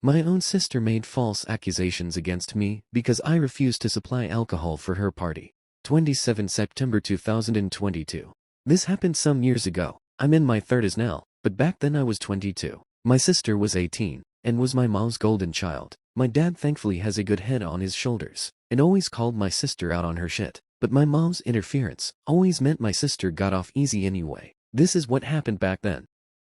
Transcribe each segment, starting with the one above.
My own sister made false accusations against me because I refused to supply alcohol for her party. 27 September 2022. This happened some years ago. I'm in my 30s now, but back then I was 22. My sister was 18, and was my mom's golden child. My dad thankfully has a good head on his shoulders, and always called my sister out on her shit. But my mom's interference always meant my sister got off easy anyway. This is what happened back then.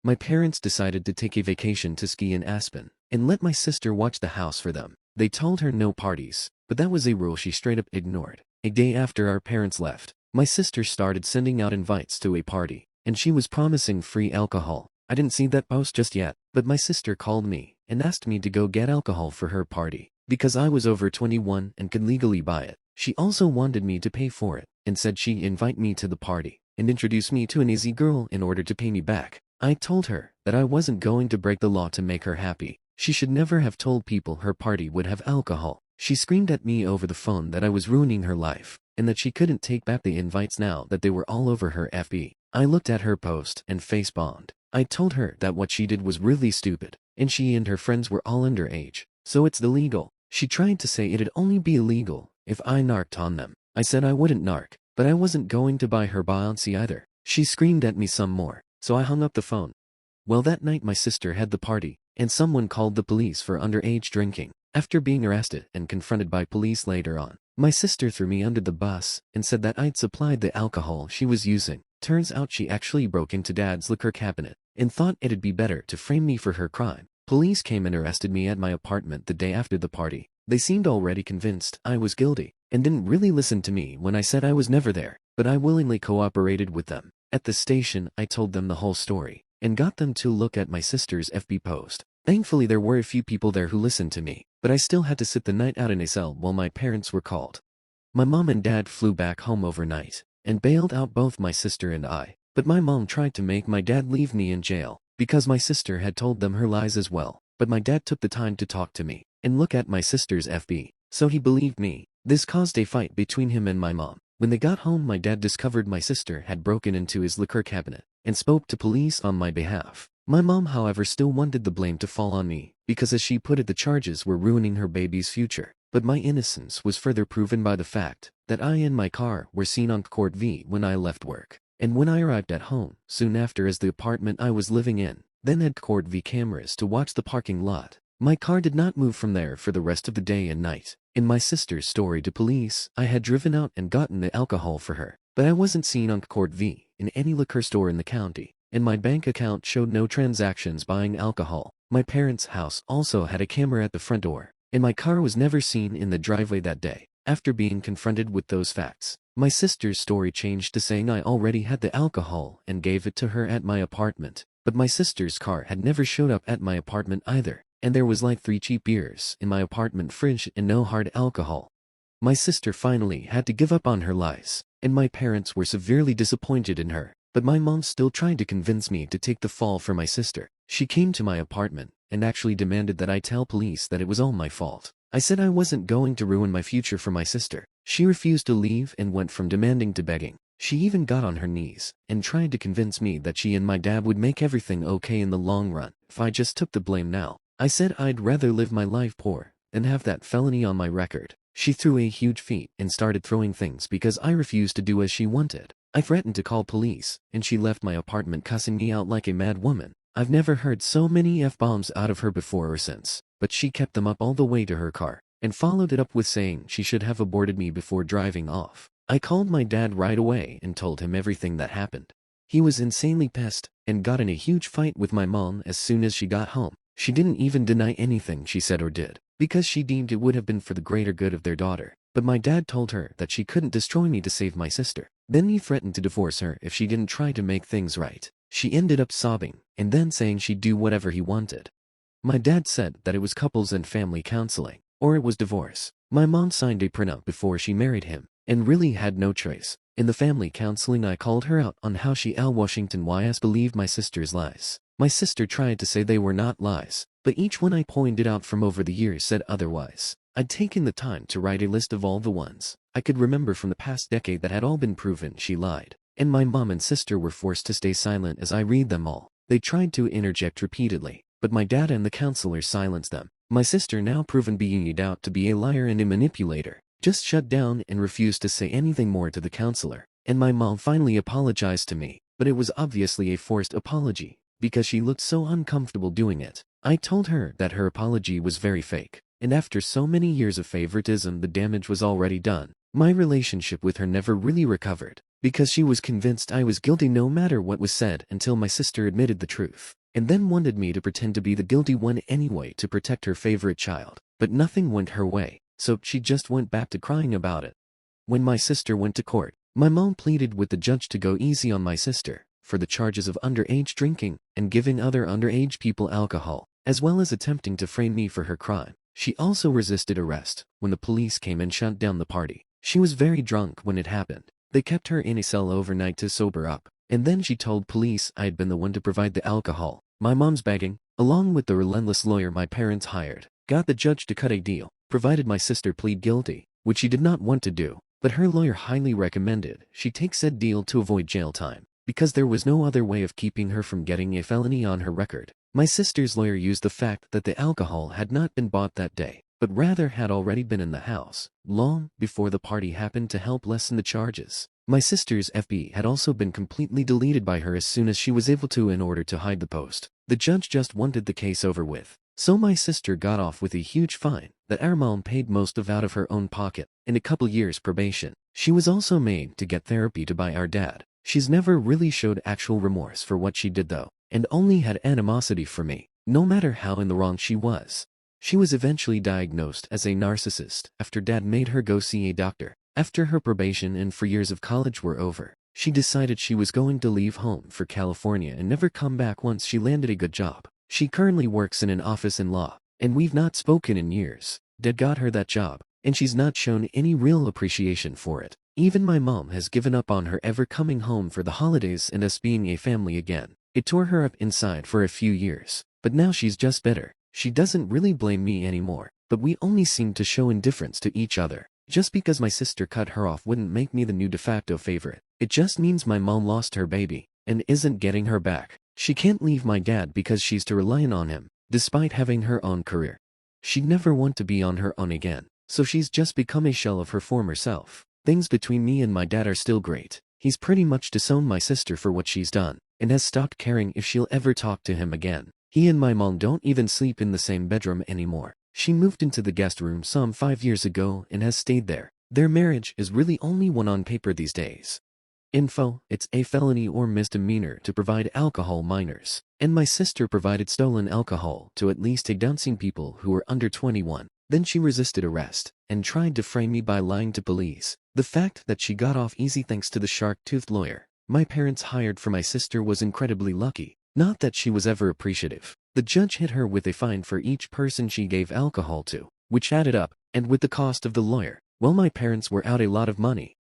My parents decided to take a vacation to ski in Aspen, and let my sister watch the house for them. They told her no parties, but that was a rule she straight up ignored. A day after our parents left, my sister started sending out invites to a party, and she was promising free alcohol. I didn't see that post just yet, but my sister called me and asked me to go get alcohol for her party, because I was over 21 and could legally buy it. She also wanted me to pay for it, and said she'd invite me to the party, and introduce me to an easy girl in order to pay me back. I told her that I wasn't going to break the law to make her happy. She should never have told people her party would have alcohol. She screamed at me over the phone that I was ruining her life, and that she couldn't take back the invites now that they were all over her FB. I looked at her post and face-bombed. I told her that what she did was really stupid, and she and her friends were all underage, so it's illegal. She tried to say it'd only be illegal if I narked on them. I said I wouldn't narc, but I wasn't going to buy her Beyonce either. She screamed at me some more, so I hung up the phone. Well, that night my sister had the party, and someone called the police for underage drinking. After being arrested and confronted by police later on, my sister threw me under the bus and said that I'd supplied the alcohol she was using. Turns out she actually broke into Dad's liquor cabinet and thought it'd be better to frame me for her crime. Police came and arrested me at my apartment the day after the party. They seemed already convinced I was guilty, and didn't really listen to me when I said I was never there, but I willingly cooperated with them. At the station, I told them the whole story, and got them to look at my sister's FB post. Thankfully there were a few people there who listened to me, but I still had to sit the night out in a cell while my parents were called. My mom and dad flew back home overnight, and bailed out both my sister and I, but my mom tried to make my dad leave me in jail, because my sister had told them her lies as well. But my dad took the time to talk to me, and look at my sister's FB, so he believed me. This caused a fight between him and my mom. When they got home, my dad discovered my sister had broken into his liquor cabinet, and spoke to police on my behalf. My mom, however, still wanted the blame to fall on me, because as she put it, the charges were ruining her baby's future. But my innocence was further proven by the fact that I and my car were seen on Court V when I left work, and when I arrived at home, soon after, as the apartment I was living in then had Court V cameras to watch the parking lot. My car did not move from there for the rest of the day and night. In my sister's story to police, I had driven out and gotten the alcohol for her, but I wasn't seen on Court V in any liquor store in the county, and my bank account showed no transactions buying alcohol. My parents' house also had a camera at the front door, and my car was never seen in the driveway that day. After being confronted with those facts, my sister's story changed to saying I already had the alcohol and gave it to her at my apartment. But my sister's car had never showed up at my apartment either, and there was like 3 cheap beers in my apartment fridge and no hard alcohol. My sister finally had to give up on her lies, and my parents were severely disappointed in her. But my mom still tried to convince me to take the fall for my sister. She came to my apartment and actually demanded that I tell police that it was all my fault. I said I wasn't going to ruin my future for my sister. She refused to leave and went from demanding to begging. She even got on her knees and tried to convince me that she and my dad would make everything okay in the long run if I just took the blame now. I said I'd rather live my life poor than have that felony on my record. She threw a huge fit and started throwing things because I refused to do as she wanted. I threatened to call police, and she left my apartment cussing me out like a mad woman. I've never heard so many F-bombs out of her before or since, but she kept them up all the way to her car, and followed it up with saying she should have aborted me before driving off. I called my dad right away and told him everything that happened. He was insanely pissed, and got in a huge fight with my mom as soon as she got home. She didn't even deny anything she said or did, because she deemed it would have been for the greater good of their daughter. But my dad told her that she couldn't destroy me to save my sister. Then he threatened to divorce her if she didn't try to make things right. She ended up sobbing, and then saying she'd do whatever he wanted. My dad said that it was couples and family counseling, or it was divorce. My mom signed a prenup before she married him, and really had no choice. In the family counseling, I called her out on how she Washington YS believed my sister's lies. My sister tried to say they were not lies, but each one I pointed out from over the years said otherwise. I'd taken the time to write a list of all the ones I could remember from the past decade that had all been proven she lied, and my mom and sister were forced to stay silent as I read them all. They tried to interject repeatedly, but my dad and the counselors silenced them. My sister, now proven beyond doubt to be a liar and a manipulator, just shut down and refused to say anything more to the counselor. And my mom finally apologized to me, but it was obviously a forced apology, because she looked so uncomfortable doing it. I told her that her apology was very fake, and after so many years of favoritism, the damage was already done. My relationship with her never really recovered, because she was convinced I was guilty no matter what was said, until my sister admitted the truth, and then wanted me to pretend to be the guilty one anyway to protect her favorite child. But nothing went her way, so she just went back to crying about it. When my sister went to court, my mom pleaded with the judge to go easy on my sister for the charges of underage drinking and giving other underage people alcohol, as well as attempting to frame me for her crime. She also resisted arrest when the police came and shut down the party. She was very drunk when it happened. They kept her in a cell overnight to sober up, and then she told police I had been the one to provide the alcohol. My mom's begging, along with the relentless lawyer my parents hired, got the judge to cut a deal, provided my sister plead guilty, which she did not want to do, but her lawyer highly recommended she take said deal to avoid jail time, because there was no other way of keeping her from getting a felony on her record. My sister's lawyer used the fact that the alcohol had not been bought that day, but rather had already been in the house long before the party happened to help lessen the charges. My sister's FB had also been completely deleted by her as soon as she was able to in order to hide the post. The judge just wanted the case over with, so my sister got off with a huge fine that our mom paid most of out of her own pocket, and a couple years probation. She was also made to get therapy to buy our dad. She's never really showed actual remorse for what she did though, and only had animosity for me, no matter how in the wrong she was. She was eventually diagnosed as a narcissist after dad made her go see a doctor. After her probation and 4 years of college were over, she decided she was going to leave home for California and never come back once she landed a good job. She currently works in an office in law, and we've not spoken in years. Dad got her that job, and she's not shown any real appreciation for it. Even my mom has given up on her ever coming home for the holidays and us being a family again. It tore her up inside for a few years, but now she's just better. She doesn't really blame me anymore, but we only seem to show indifference to each other. Just because my sister cut her off wouldn't make me the new de facto favorite. It just means my mom lost her baby and isn't getting her back. She can't leave my dad because she's to rely on him, despite having her own career. She'd never want to be on her own again, so she's just become a shell of her former self. Things between me and my dad are still great. He's pretty much disowned my sister for what she's done, and has stopped caring if she'll ever talk to him again. He and my mom don't even sleep in the same bedroom anymore. She moved into the guest room some 5 years ago and has stayed there. Their marriage is really only one on paper these days. Info: it's a felony or misdemeanor to provide alcohol minors, and my sister provided stolen alcohol to at least a dozen people who were under 21. Then she resisted arrest and tried to frame me by lying to police. The fact that she got off easy thanks to the shark-toothed lawyer my parents hired for my sister was incredibly lucky. Not that she was ever appreciative. The judge hit her with a fine for each person she gave alcohol to, which added up, and with the cost of the lawyer, well, my parents were out a lot of money.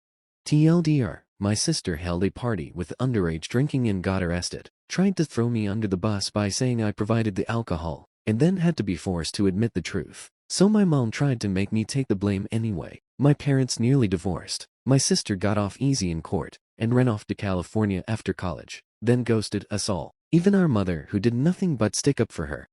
TLDR, my sister held a party with underage drinking and got arrested, tried to throw me under the bus by saying I provided the alcohol, and then had to be forced to admit the truth. So my mom tried to make me take the blame anyway. My parents nearly divorced. My sister got off easy in court, and ran off to California after college, then ghosted us all. Even our mother, who did nothing but stick up for her.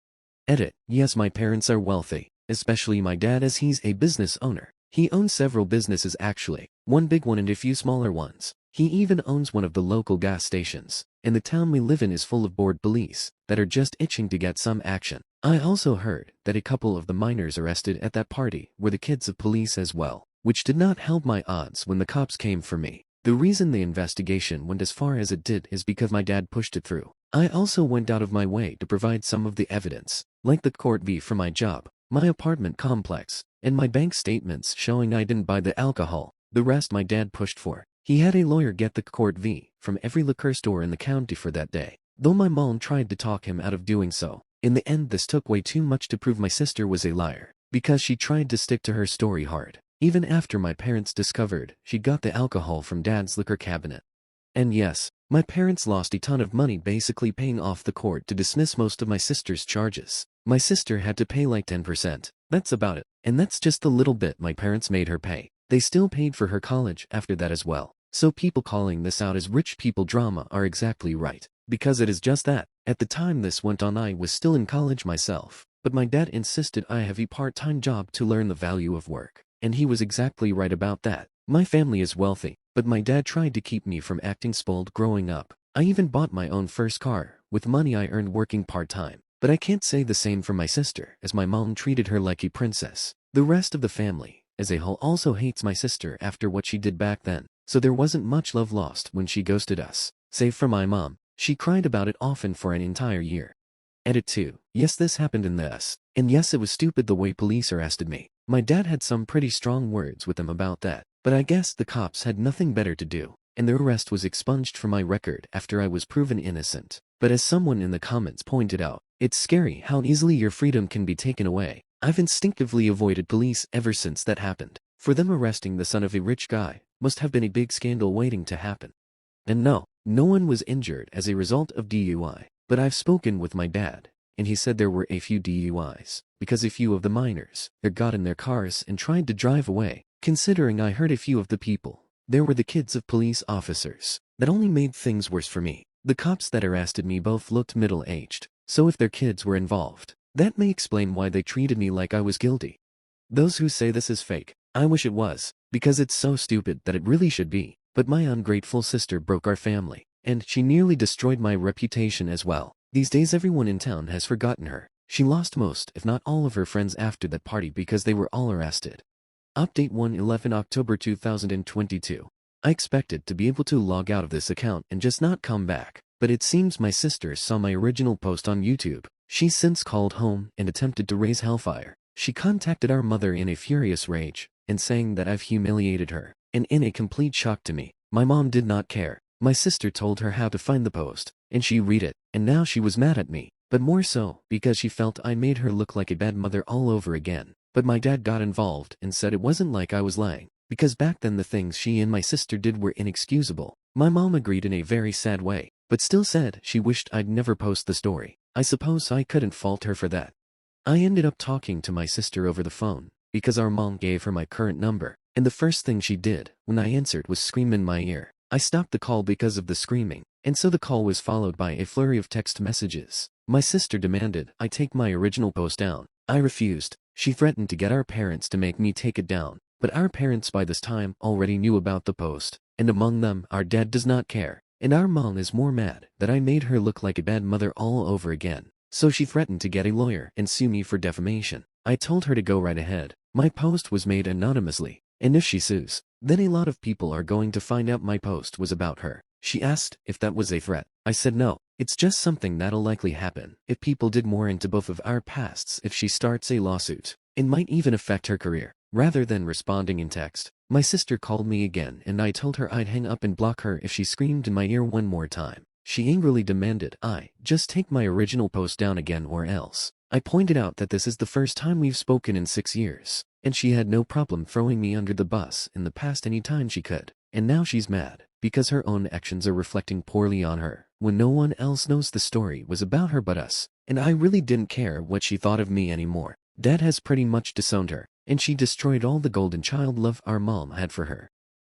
Edit: yes, my parents are wealthy, especially my dad, as he's a business owner. He owns several businesses actually, one big one and a few smaller ones. He even owns one of the local gas stations, and the town we live in is full of bored police that are just itching to get some action. I also heard that a couple of the minors arrested at that party were the kids of police as well, which did not help my odds when the cops came for me. The reason the investigation went as far as it did is because my dad pushed it through. I also went out of my way to provide some of the evidence, like the court V for my job, my apartment complex, and my bank statements showing I didn't buy the alcohol. The rest my dad pushed for. He had a lawyer get the court V from every liquor store in the county for that day, though my mom tried to talk him out of doing so. In the end, this took way too much to prove my sister was a liar, because she tried to stick to her story hard, even after my parents discovered she got the alcohol from dad's liquor cabinet. And yes, my parents lost a ton of money basically paying off the court to dismiss most of my sister's charges. My sister had to pay like 10%. That's about it. And that's just the little bit my parents made her pay. They still paid for her college after that as well. So people calling this out as rich people drama are exactly right. Because it is just that. At the time this went on I was still in college myself, but my dad insisted I have a part-time job to learn the value of work. And he was exactly right about that. My family is wealthy, but my dad tried to keep me from acting spoiled growing up. I even bought my own first car, with money I earned working part-time. But I can't say the same for my sister, as my mom treated her like a princess. The rest of the family, as a whole, also hates my sister after what she did back then, so there wasn't much love lost when she ghosted us. Save for my mom, she cried about it often for an entire year. Edit 2. Yes, this happened in the US. And yes, it was stupid the way police arrested me. My dad had some pretty strong words with them about that, but I guess the cops had nothing better to do, and their arrest was expunged from my record after I was proven innocent. But as someone in the comments pointed out, it's scary how easily your freedom can be taken away. I've instinctively avoided police ever since that happened. For them arresting the son of a rich guy must have been a big scandal waiting to happen. And no one was injured as a result of DUI. But I've spoken with my dad, and he said there were a few DUIs, because a few of the minors got in their cars and tried to drive away. Considering I heard a few of the people, there were the kids of police officers. That only made things worse for me. The cops that arrested me both looked middle-aged, so if their kids were involved, that may explain why they treated me like I was guilty. Those who say this is fake, I wish it was, because it's so stupid that it really should be. But my ungrateful sister broke our family, and she nearly destroyed my reputation as well. These days everyone in town has forgotten her. She lost most, if not all of her friends after that party because they were all arrested. Update 1/11 October 2022. I expected to be able to log out of this account and just not come back, but it seems my sister saw my original post on YouTube. She's since called home and attempted to raise hellfire. She contacted our mother in a furious rage, and saying that I've humiliated her. And in a complete shock to me, my mom did not care. My sister told her how to find the post, and she read it, and now she was mad at me, but more so because she felt I made her look like a bad mother all over again. But my dad got involved and said it wasn't like I was lying, because back then the things she and my sister did were inexcusable. My mom agreed in a very sad way, but still said she wished I'd never post the story. I suppose I couldn't fault her for that. I ended up talking to my sister over the phone, because our mom gave her my current number, and the first thing she did when I answered was scream in my ear. I stopped the call because of the screaming, and so the call was followed by a flurry of text messages. My sister demanded I take my original post down. I refused. She threatened to get our parents to make me take it down, but our parents by this time already knew about the post, and among them our dad does not care, and our mom is more mad that I made her look like a bad mother all over again. So she threatened to get a lawyer and sue me for defamation. I told her to go right ahead. My post was made anonymously, and if she sues, then a lot of people are going to find out my post was about her. She asked if that was a threat. I said no, it's just something that'll likely happen if people dig more into both of our pasts. If she starts a lawsuit, it might even affect her career. Rather than responding in text, my sister called me again and I told her I'd hang up and block her if she screamed in my ear one more time. She angrily demanded I just take my original post down again or else. I pointed out that this is the first time we've spoken in 6 years, and she had no problem throwing me under the bus in the past any time she could. And now she's mad because her own actions are reflecting poorly on her, when no one else knows the story was about her but us, and I really didn't care what she thought of me anymore. Dad has pretty much disowned her, and she destroyed all the golden child love our mom had for her.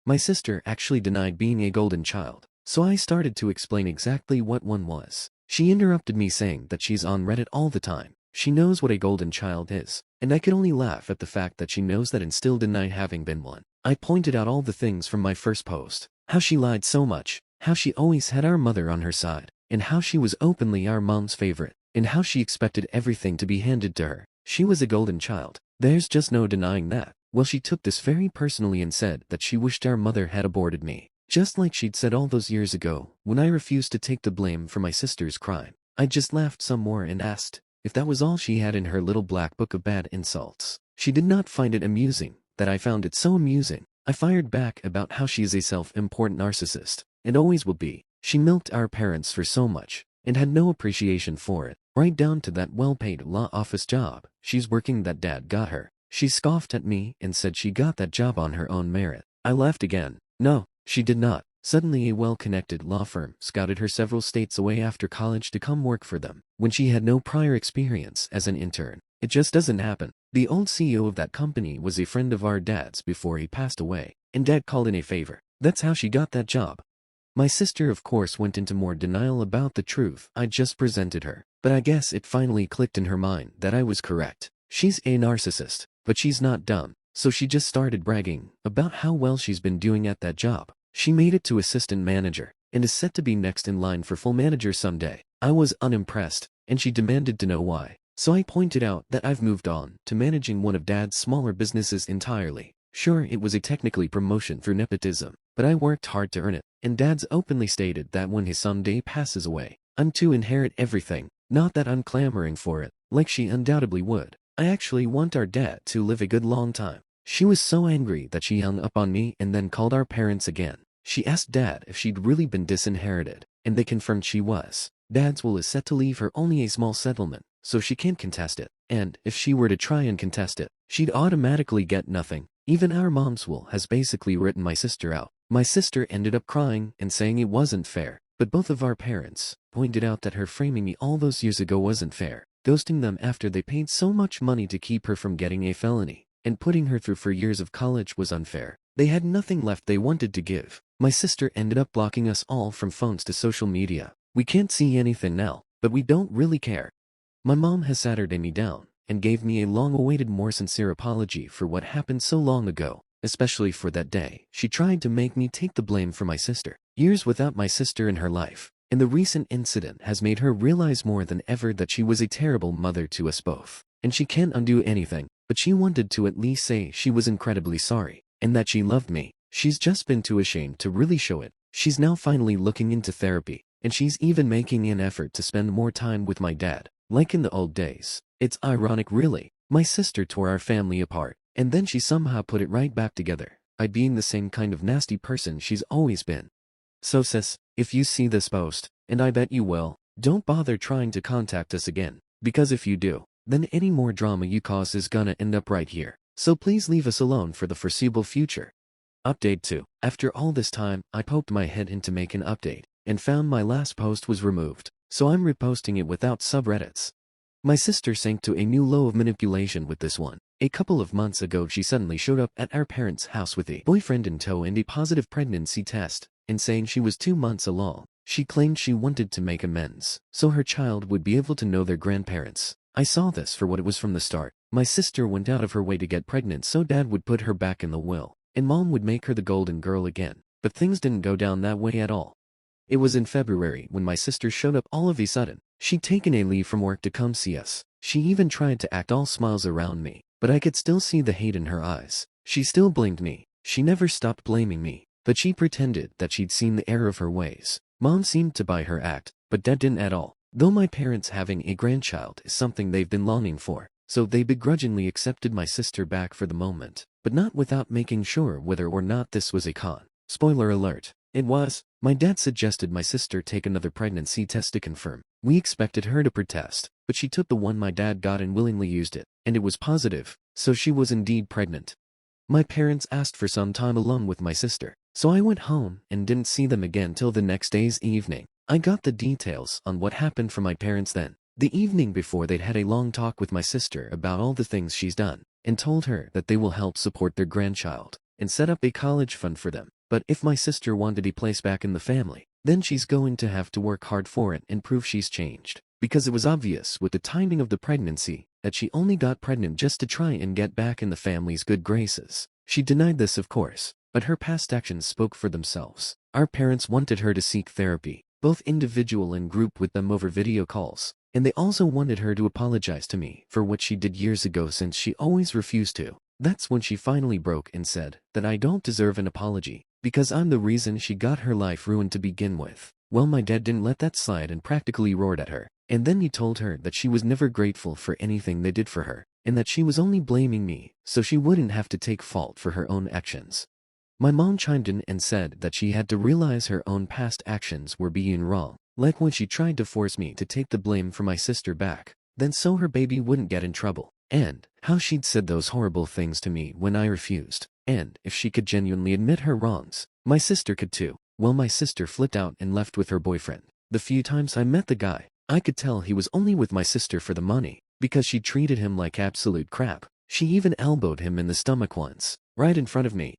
My sister actually denied being a golden child, so I started to explain exactly what one was. She interrupted me saying that she's on Reddit all the time. She knows what a golden child is, and I could only laugh at the fact that she knows that and still deny having been one. I pointed out all the things from my first post, how she lied so much, how she always had our mother on her side, and how she was openly our mom's favorite, and how she expected everything to be handed to her. She was a golden child. There's just no denying that. Well, she took this very personally and said that she wished our mother had aborted me, just like she'd said all those years ago when I refused to take the blame for my sister's crime. I just laughed some more and asked if that was all she had in her little black book of bad insults. She did not find it amusing that I found it so amusing. I fired back about how she is a self-important narcissist, and always will be. She milked our parents for so much, and had no appreciation for it, right down to that well-paid law office job she's working that dad got her. She scoffed at me and said she got that job on her own merit. I laughed again. No, she did not. Suddenly a well-connected law firm scouted her several states away after college to come work for them, when she had no prior experience as an intern. It just doesn't happen. The old CEO of that company was a friend of our dad's before he passed away, and dad called in a favor. That's how she got that job. My sister of course went into more denial about the truth I just presented her, but I guess it finally clicked in her mind that I was correct. She's a narcissist, but she's not dumb, so she just started bragging about how well she's been doing at that job. She made it to assistant manager, and is set to be next in line for full manager someday. I was unimpressed, and she demanded to know why. So I pointed out that I've moved on to managing one of Dad's smaller businesses entirely. Sure, it was a technically promotion through nepotism, but I worked hard to earn it, and Dad's openly stated that when he someday passes away, I'm to inherit everything. Not that I'm clamoring for it, like she undoubtedly would. I actually want our dad to live a good long time. She was so angry that she hung up on me and then called our parents again. She asked Dad if she'd really been disinherited, and they confirmed she was. Dad's will is set to leave her only a small settlement, so she can't contest it, and if she were to try and contest it, she'd automatically get nothing. Even our mom's will has basically written my sister out. My sister ended up crying and saying it wasn't fair, but both of our parents pointed out that her framing me all those years ago wasn't fair, ghosting them after they paid so much money to keep her from getting a felony, and putting her through 4 years of college was unfair. They had nothing left they wanted to give. My sister ended up blocking us all from phones to social media. We can't see anything now, but we don't really care. My mom has Saturday me down and gave me a long-awaited, more sincere apology for what happened so long ago, especially for that day. She tried to make me take the blame for my sister. Years without my sister in her life, and the recent incident has made her realize more than ever that she was a terrible mother to us both. And she can't undo anything, but she wanted to at least say she was incredibly sorry, and that she loved me. She's just been too ashamed to really show it. She's now finally looking into therapy, and she's even making an effort to spend more time with my dad, like in the old days. It's ironic really. My sister tore our family apart, and then she somehow put it right back together, I being the same kind of nasty person she's always been. So sis, if you see this post, and I bet you will, don't bother trying to contact us again, because if you do, then any more drama you cause is gonna end up right here. So please leave us alone for the foreseeable future. Update 2. After all this time, I poked my head in to make an update, and found my last post was removed, so I'm reposting it without subreddits. My sister sank to a new low of manipulation with this one. A couple of months ago she suddenly showed up at our parents' house with a boyfriend in tow and a positive pregnancy test, and saying she was 2 months along. She claimed she wanted to make amends, so her child would be able to know their grandparents. I saw this for what it was from the start. My sister went out of her way to get pregnant so Dad would put her back in the will, and Mom would make her the golden girl again. But things didn't go down that way at all. It was in February when my sister showed up all of a sudden. She'd taken a leave from work to come see us. She even tried to act all smiles around me, but I could still see the hate in her eyes. She still blamed me. She never stopped blaming me, but she pretended that she'd seen the error of her ways. Mom seemed to buy her act, but Dad didn't at all. Though my parents having a grandchild is something they've been longing for, so they begrudgingly accepted my sister back for the moment, but not without making sure whether or not this was a con. Spoiler alert. It was. My dad suggested my sister take another pregnancy test to confirm. We expected her to protest, but she took the one my dad got and willingly used it, and it was positive, so she was indeed pregnant. My parents asked for some time alone with my sister, so I went home and didn't see them again till the next day's evening. I got the details on what happened from my parents then. The evening before, they'd had a long talk with my sister about all the things she's done, and told her that they will help support their grandchild, and set up a college fund for them. But if my sister wanted a place back in the family, then she's going to have to work hard for it and prove she's changed. Because it was obvious with the timing of the pregnancy that she only got pregnant just to try and get back in the family's good graces. She denied this, of course, but her past actions spoke for themselves. Our parents wanted her to seek therapy, both individual and group, with them over video calls, and they also wanted her to apologize to me for what she did years ago, since she always refused to. That's when she finally broke and said that I don't deserve an apology, because I'm the reason she got her life ruined to begin with. Well, my dad didn't let that slide and practically roared at her, and then he told her that she was never grateful for anything they did for her, and that she was only blaming me so she wouldn't have to take fault for her own actions. My mom chimed in and said that she had to realize her own past actions were being wrong, like when she tried to force me to take the blame for my sister back, then so her baby wouldn't get in trouble, and how she'd said those horrible things to me when I refused, and if she could genuinely admit her wrongs, my sister could too. Well, my sister flipped out and left with her boyfriend. The few times I met the guy, I could tell he was only with my sister for the money, because she treated him like absolute crap. She even elbowed him in the stomach once, right in front of me.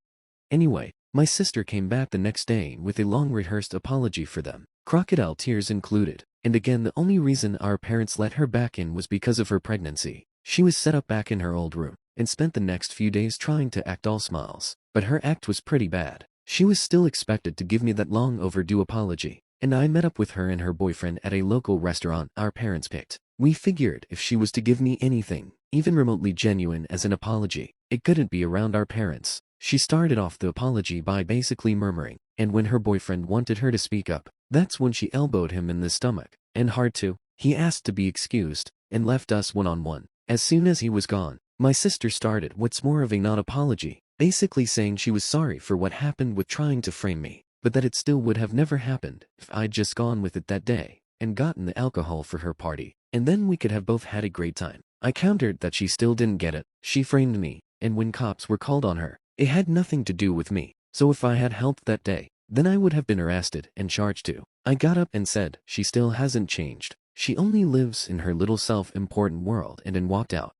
Anyway, My sister came back the next day with a long-rehearsed apology for them, crocodile tears included. And again, the only reason our parents let her back in was because of her pregnancy. She was set up back in her old room and spent the next few days trying to act all smiles. But her act was pretty bad. She was still expected to give me that long overdue apology, and I met up with her and her boyfriend at a local restaurant our parents picked. We figured if she was to give me anything, even remotely genuine as an apology, it couldn't be around our parents. She started off the apology by basically murmuring, and when her boyfriend wanted her to speak up, that's when she elbowed him in the stomach, and hard too. He asked to be excused, and left us one-on-one. As soon as he was gone, my sister started what's more of a non-apology, basically saying she was sorry for what happened with trying to frame me, but that it still would have never happened if I'd just gone with it that day, and gotten the alcohol for her party, and then we could have both had a great time. I countered that she still didn't get it. She framed me, and when cops were called on her, it had nothing to do with me, so if I had helped that day, then I would have been arrested and charged too. I got up and said, she still hasn't changed. She only lives in her little self-important world, and then walked out.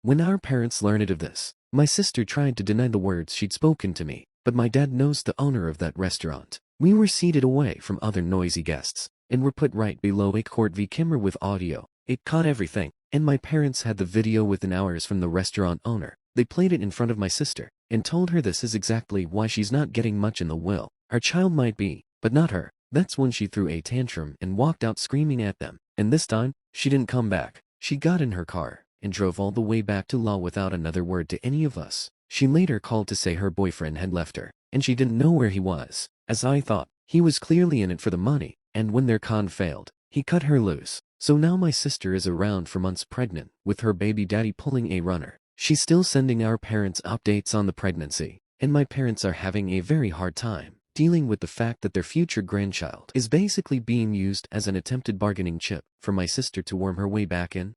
When our parents learned of this, my sister tried to deny the words she'd spoken to me, but my dad knows the owner of that restaurant. We were seated away from other noisy guests, and were put right below a court V camera with audio. It caught everything, and my parents had the video within hours from the restaurant owner. They played it in front of my sister, and told her this is exactly why she's not getting much in the will. Our child might be, but not her. That's when she threw a tantrum and walked out screaming at them. And this time, she didn't come back. She got in her car and drove all the way back to law without another word to any of us. She later called to say her boyfriend had left her, and she didn't know where he was. As I thought, he was clearly in it for the money, and when their con failed, he cut her loose. So now my sister is around for months pregnant, with her baby daddy pulling a runner. She's still sending our parents updates on the pregnancy, and my parents are having a very hard time dealing with the fact that their future grandchild is basically being used as an attempted bargaining chip for my sister to worm her way back in.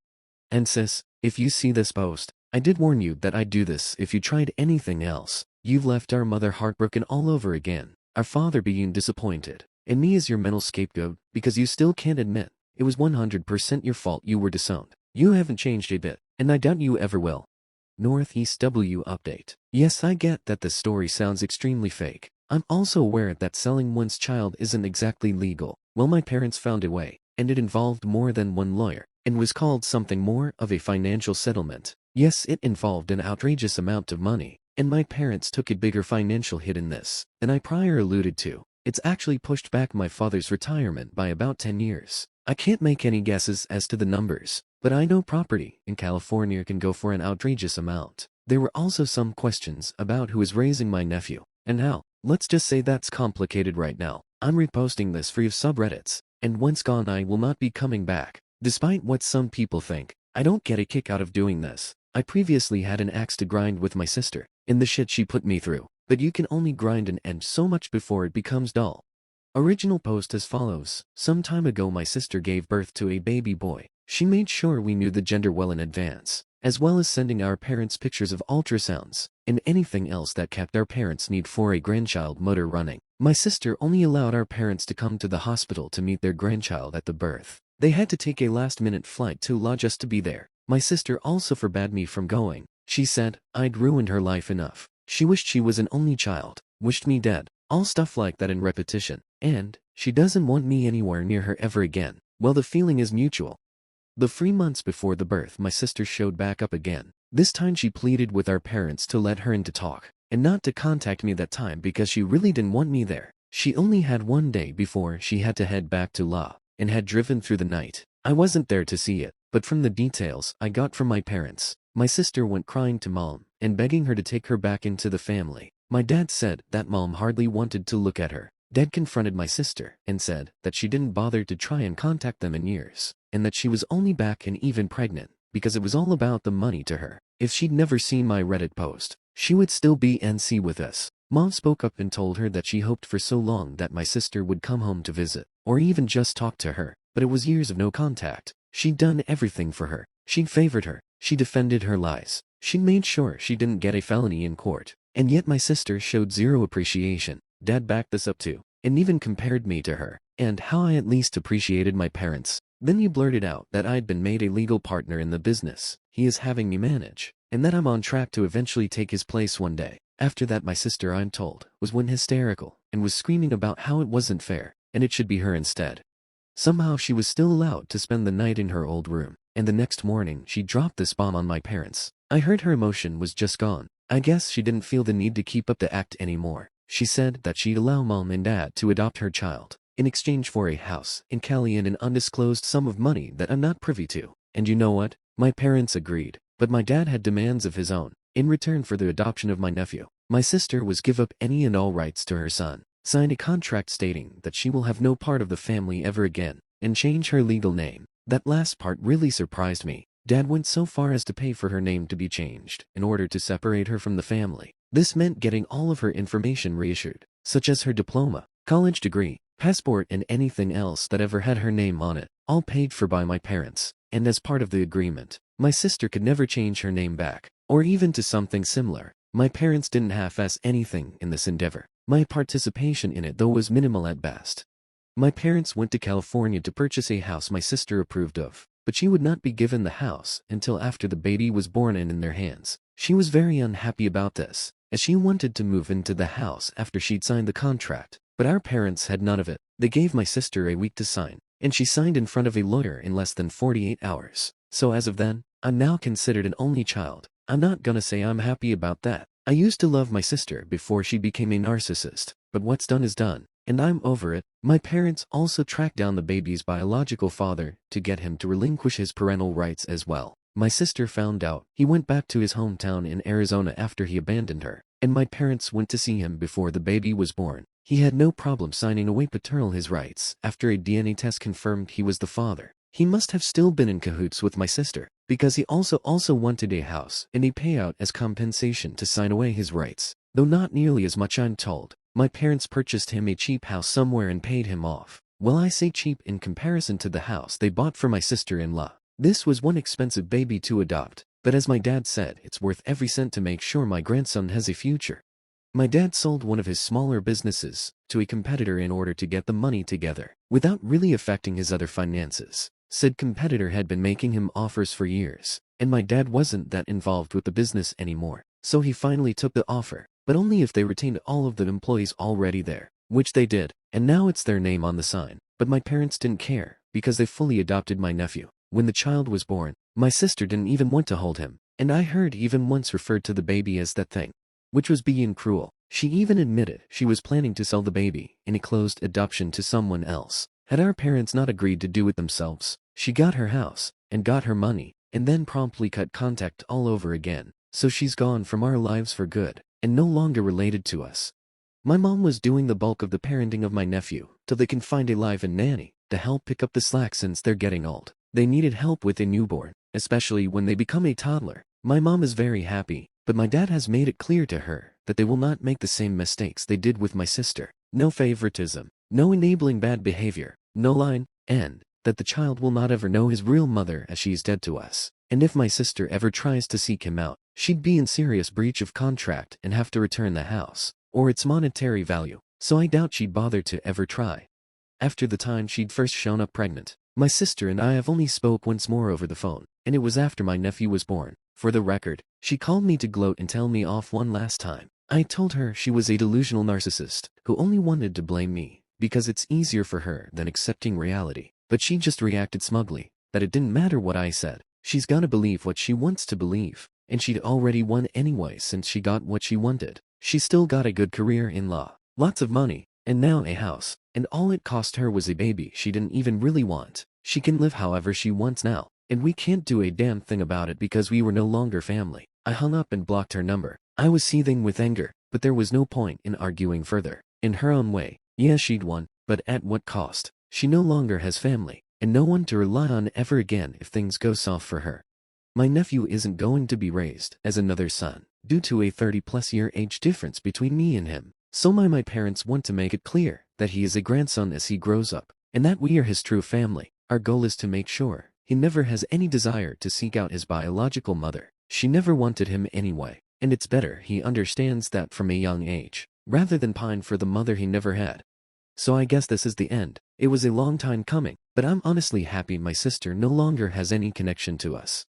And sis, if you see this post, I did warn you that I'd do this if you tried anything else. You've left our mother heartbroken all over again, our father being disappointed, and me as your mental scapegoat because you still can't admit it was 100% your fault you were disowned. You haven't changed a bit, and I doubt you ever will. Northeast W update. Yes, I get that this story sounds extremely fake. I'm also aware that selling one's child isn't exactly legal. Well, my parents found a way, and it involved more than one lawyer, and was called something more of a financial settlement. Yes, it involved an outrageous amount of money, and my parents took a bigger financial hit in this than I prior alluded to. It's actually pushed back my father's retirement by about 10 years. I can't make any guesses as to the numbers, but I know property in California can go for an outrageous amount. There were also some questions about who is raising my nephew, and how. Let's just say that's complicated right now. I'm reposting this for your subreddits, and once gone I will not be coming back. Despite what some people think, I don't get a kick out of doing this. I previously had an axe to grind with my sister, in the shit she put me through, but you can only grind an end so much before it becomes dull. Original post as follows. Some time ago my sister gave birth to a baby boy. She made sure we knew the gender well in advance, as well as sending our parents pictures of ultrasounds, and anything else that kept our parents' need for a grandchild motor running. My sister only allowed our parents to come to the hospital to meet their grandchild at the birth. They had to take a last-minute flight to law just to be there. My sister also forbade me from going. She said I'd ruined her life enough. She wished she was an only child, wished me dead, all stuff like that in repetition, and she doesn't want me anywhere near her ever again. Well, the feeling is mutual. The 3 months before the birth my sister showed back up again. This time she pleaded with our parents to let her in to talk, and not to contact me that time because she really didn't want me there. She only had one day before she had to head back to law, and had driven through the night. I wasn't there to see it, but from the details I got from my parents, my sister went crying to mom, and begging her to take her back into the family. My dad said that mom hardly wanted to look at her. Dad confronted my sister and said that she didn't bother to try and contact them in years, and that she was only back and even pregnant because it was all about the money to her. If she'd never seen my Reddit post, she would still be NC with us. Mom spoke up and told her that she hoped for so long that my sister would come home to visit, or even just talk to her, but it was years of no contact. She'd done everything for her. She'd favored her. She defended her lies. She'd made sure she didn't get a felony in court. And yet my sister showed zero appreciation. Dad backed this up too, and even compared me to her, and how I at least appreciated my parents. Then he blurted out that I'd been made a legal partner in the business he is having me manage, and that I'm on track to eventually take his place one day. After that, my sister, I'm told, went hysterical and was screaming about how it wasn't fair and it should be her instead. Somehow she was still allowed to spend the night in her old room, and the next morning she dropped this bomb on my parents. I heard her emotion was just gone. I guess she didn't feel the need to keep up the act anymore. She said that she'd allow mom and dad to adopt her child in exchange for a house in Cali and an undisclosed sum of money that I'm not privy to. And you know what? My parents agreed, but my dad had demands of his own. In return for the adoption of my nephew, my sister was give up any and all rights to her son, signed a contract stating that she will have no part of the family ever again, and change her legal name. That last part really surprised me. Dad went so far as to pay for her name to be changed in order to separate her from the family. This meant getting all of her information reissued, such as her diploma, college degree, passport, and anything else that ever had her name on it, all paid for by my parents. And as part of the agreement, my sister could never change her name back, or even to something similar. My parents didn't half-ass anything in this endeavor. My participation in it, though, was minimal at best. My parents went to California to purchase a house my sister approved of, but she would not be given the house until after the baby was born and in their hands. She was very unhappy about this, as she wanted to move into the house after she'd signed the contract, but our parents had none of it. They gave my sister a week to sign, and she signed in front of a lawyer in less than 48 hours. So as of then, I'm now considered an only child. I'm not gonna say I'm happy about that. I used to love my sister before she became a narcissist, but what's done is done, and I'm over it. My parents also tracked down the baby's biological father to get him to relinquish his parental rights as well. My sister found out he went back to his hometown in Arizona after he abandoned her, and my parents went to see him before the baby was born. He had no problem signing away paternal his rights after a DNA test confirmed he was the father. He must have still been in cahoots with my sister, because he also wanted a house and a payout as compensation to sign away his rights, though not nearly as much, I'm told. My parents purchased him a cheap house somewhere and paid him off. Well, I say cheap in comparison to the house they bought for my sister-in-law. This was one expensive baby to adopt, but as my dad said, it's worth every cent to make sure my grandson has a future. My dad sold one of his smaller businesses to a competitor in order to get the money together, without really affecting his other finances. Said competitor had been making him offers for years, and my dad wasn't that involved with the business anymore, so he finally took the offer, but only if they retained all of the employees already there, which they did, and now it's their name on the sign. But my parents didn't care, because they fully adopted my nephew. When the child was born, my sister didn't even want to hold him, and I heard even once referred to the baby as that thing, which was being cruel. She even admitted she was planning to sell the baby in a closed adoption to someone else. Had our parents not agreed to do it themselves, she got her house, and got her money, and then promptly cut contact all over again, so she's gone from our lives for good, and no longer related to us. My mom was doing the bulk of the parenting of my nephew, till they can find a live-in nanny to help pick up the slack since they're getting old. They needed help with a newborn, especially when they become a toddler. My mom is very happy, but my dad has made it clear to her that they will not make the same mistakes they did with my sister. No favoritism, no enabling bad behavior, no lying, and that the child will not ever know his real mother as she is dead to us. And if my sister ever tries to seek him out, she'd be in serious breach of contract and have to return the house, or its monetary value, so I doubt she'd bother to ever try. After the time she'd first shown up pregnant, my sister and I have only spoke once more over the phone, and it was after my nephew was born. For the record, she called me to gloat and tell me off one last time. I told her she was a delusional narcissist who only wanted to blame me because it's easier for her than accepting reality. But she just reacted smugly, that it didn't matter what I said. She's gotta believe what she wants to believe, and she'd already won anyway since she got what she wanted. She still got a good career in law, lots of money, and now a house, and all it cost her was a baby she didn't even really want. She can live however she wants now, and we can't do a damn thing about it because we were no longer family. I hung up and blocked her number. I was seething with anger, but there was no point in arguing further. In her own way, yeah, she'd won, but at what cost? She no longer has family, and no one to rely on ever again if things go south for her. My nephew isn't going to be raised as another son, due to a 30-plus year age difference between me and him. So my parents want to make it clear that he is a grandson as he grows up, and that we are his true family. Our goal is to make sure he never has any desire to seek out his biological mother. She never wanted him anyway, and it's better he understands that from a young age, rather than pine for the mother he never had. So I guess this is the end. It was a long time coming, but I'm honestly happy my sister no longer has any connection to us.